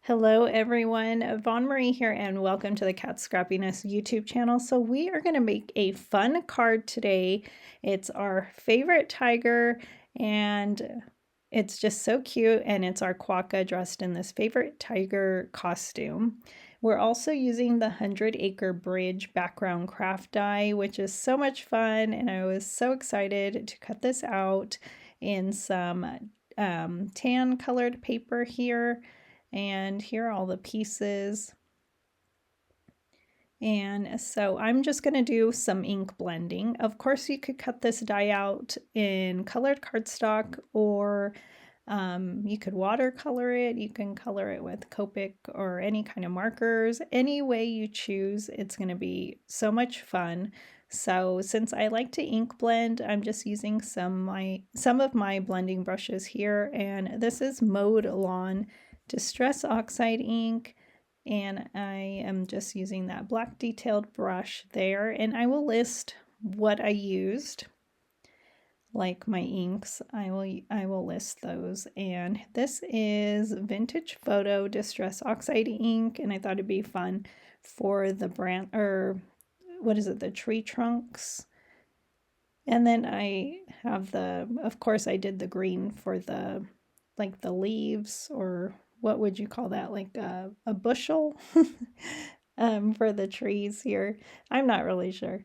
Hello everyone, Vaughn Marie here and welcome to the Scrappiness YouTube channel. So we are going to make a fun card today. It's our favorite tiger and it's just so cute, and it's our Quokka dressed in this favorite tiger costume. We're also using the 100 Acre Bridge background craft die, which is so much fun, and I was so excited to cut this out in some tan colored paper here. And here are all the pieces. And so I'm just going to do some ink blending. Of course, you could cut this die out in colored cardstock, or you could watercolor it. You can color it with Copic or any kind of markers. Any way you choose, it's going to be so much fun. So since I like to ink blend, I'm just using some of my blending brushes here, and this is Mowed Lawn Distress Oxide ink, and I am just using that black detailed brush there, and I will list what I used, like my inks. I will list those. And this is Vintage Photo Distress Oxide ink, and I thought it'd be fun for the brand, or what is it, the tree trunks. And then I have of course I did the green for the leaves, or what would you call that, like a bushel for the trees here. I'm not really sure.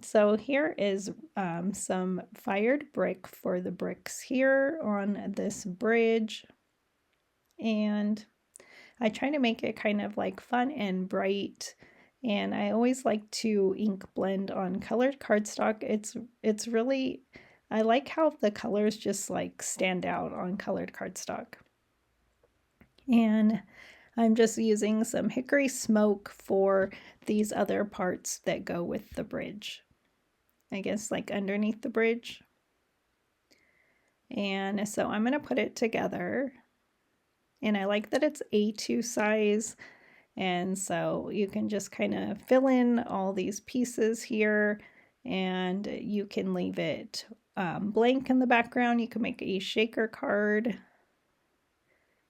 So here is some fired brick for the bricks here on this bridge. And I try to make it kind of like fun and bright. And I always like to ink blend on colored cardstock. It's really, I like how the colors just like stand out on colored cardstock. And I'm just using some hickory smoke for these other parts that go with the bridge. I guess like underneath the bridge. And so I'm going to put it together. And I like that it's A2 size. And so you can just kind of fill in all these pieces here, and you can leave it blank in the background. You can make a shaker card.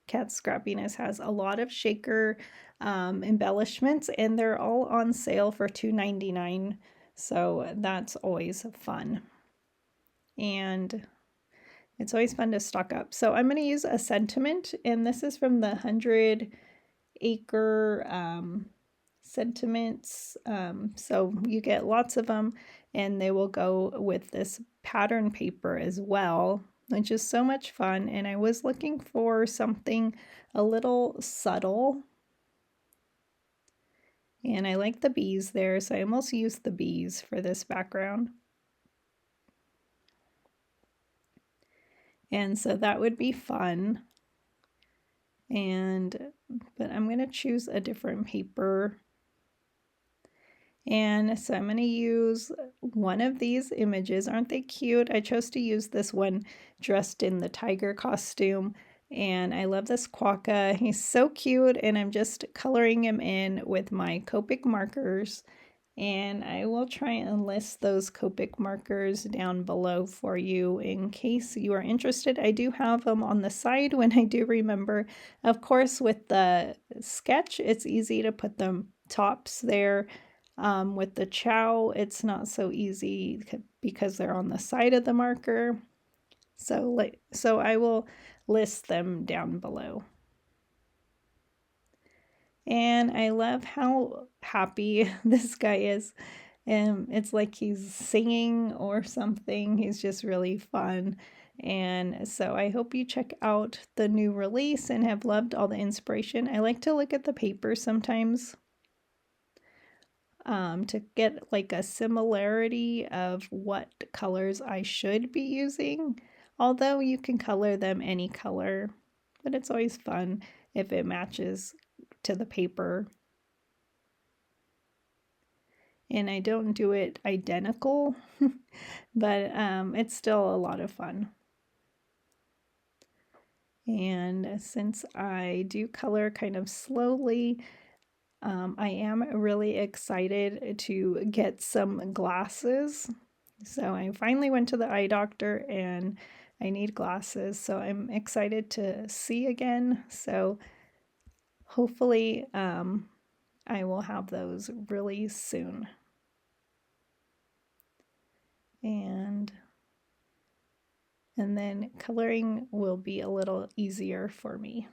Scrappiness has a lot of shaker embellishments, and they're all on sale for $2.99. So that's always fun. And it's always fun to stock up. So I'm going to use a sentiment, and this is from the 100 Acre sentiments. So you get lots of them, and they will go with this pattern paper as well, which is so much fun. And I was looking for something a little subtle, and I like the bees there, so I almost used the bees for this background. And so that would be fun. But I'm going to choose a different paper. And so I'm going to use one of these images. Aren't they cute? I chose to use this one dressed in the tiger costume. And I love this Quokka. He's so cute. And I'm just coloring him in with my Copic markers. And I will try and list those Copic markers down below for you in case you are interested. I do have them on the side when I do remember. Of course, with the sketch, it's easy to put them tops there. With the chow, it's not so easy because they're on the side of the marker. So I will list them down below. And I love how happy this guy is. It's like he's singing or something. He's just really fun. And so I hope you check out the new release and have loved all the inspiration. I like to look at the paper sometimes to get like a similarity of what colors I should be using. Although you can color them any color, but it's always fun if it matches to the paper. And I don't do it identical, but it's still a lot of fun. And since I do color kind of slowly, I am really excited to get some glasses. So I finally went to the eye doctor and I need glasses. So I'm excited to see again. So hopefully I will have those really soon. And then coloring will be a little easier for me.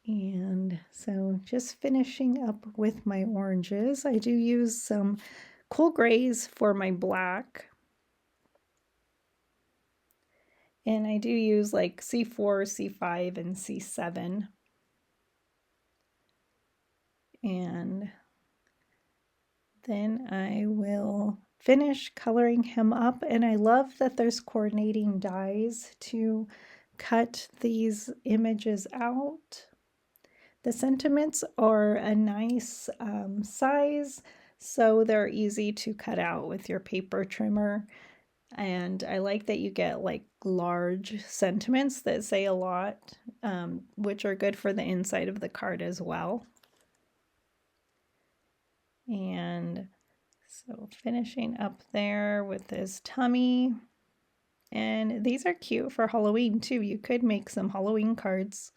And so just finishing up with my oranges. I do use some cool grays for my black. And I do use like C4, C5, and C7. And then I will finish coloring him up. And I love that there's coordinating dies to cut these images out. The sentiments are a nice size, so they're easy to cut out with your paper trimmer. And I like that you get like large sentiments that say a lot, which are good for the inside of the card as well. And so finishing up there with his tummy. And these are cute for Halloween too. You could make some Halloween cards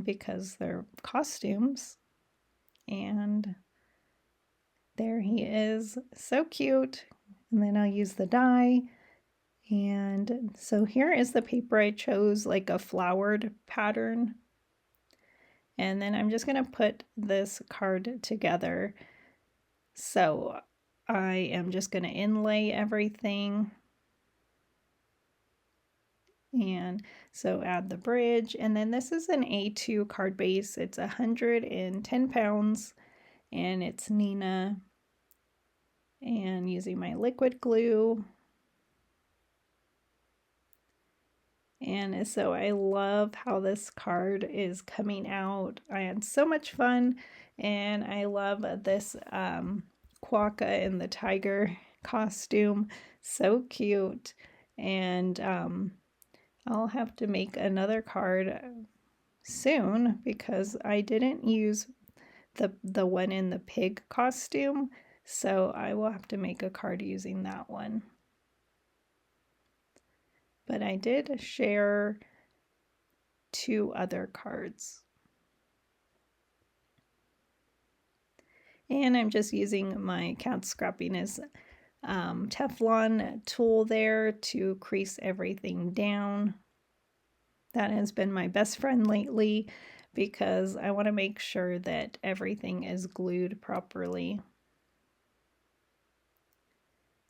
because they're costumes. And there he is, so cute. And then I'll use the die. And so here is the paper I chose, like a flowered pattern. And then I'm just going to put this card together. So I am just going to inlay everything. And so add the bridge. And then this is an A2 card base. It's 110 pounds and it's Nina. And using my liquid glue. And so I love how this card is coming out. I had so much fun, and I love this Quokka in the tiger costume. So cute. And I'll have to make another card soon because I didn't use the one in the pig costume. So I will have to make a card using that one. But I did share 2 other cards. And I'm just using my katscrappiness Teflon tool there to crease everything down. That has been my best friend lately because I want to make sure that everything is glued properly.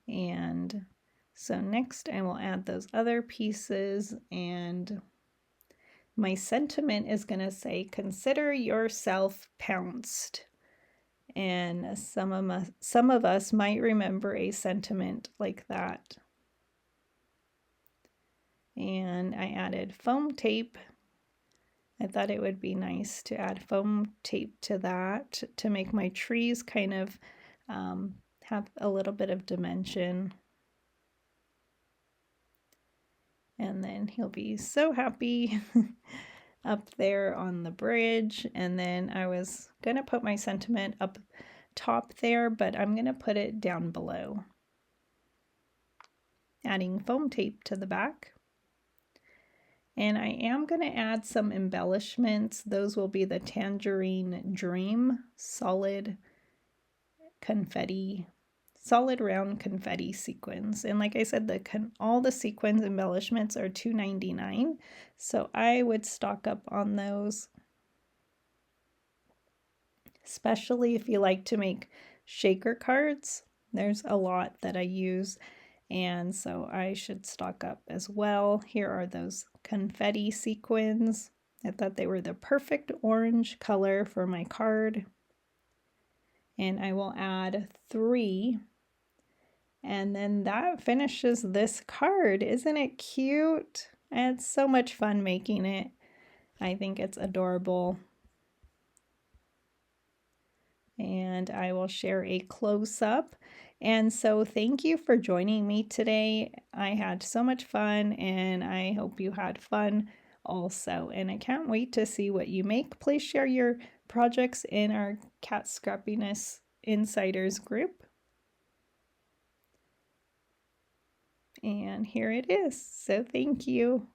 And so next I will add those other pieces, and my sentiment is going to say, consider yourself pounced. And some of us might remember a sentiment like that. And I added foam tape. I thought it would be nice to add foam tape to that to make my trees kind of have a little bit of dimension. And then he'll be so happy up there on the bridge. And then I was going to put my sentiment up top there, but I'm going to put it down below. Adding foam tape to the back. And I am going to add some embellishments. Those will be the Tangerine Dream solid round confetti sequins. And like I said, all the sequins embellishments are $2.99, so I would stock up on those, especially if you like to make shaker cards. There's a lot that I use, and so I should stock up as well. Here are those confetti sequins. I thought they were the perfect orange color for my card. And I will add 3. And then that finishes this card. Isn't it cute? I had so much fun making it. I think it's adorable. And I will share a close-up. And so thank you for joining me today. I had so much fun, and I hope you had fun also. And I can't wait to see what you make. Please share your projects in our Cat Scrappiness Insiders group. And here it is. So thank you.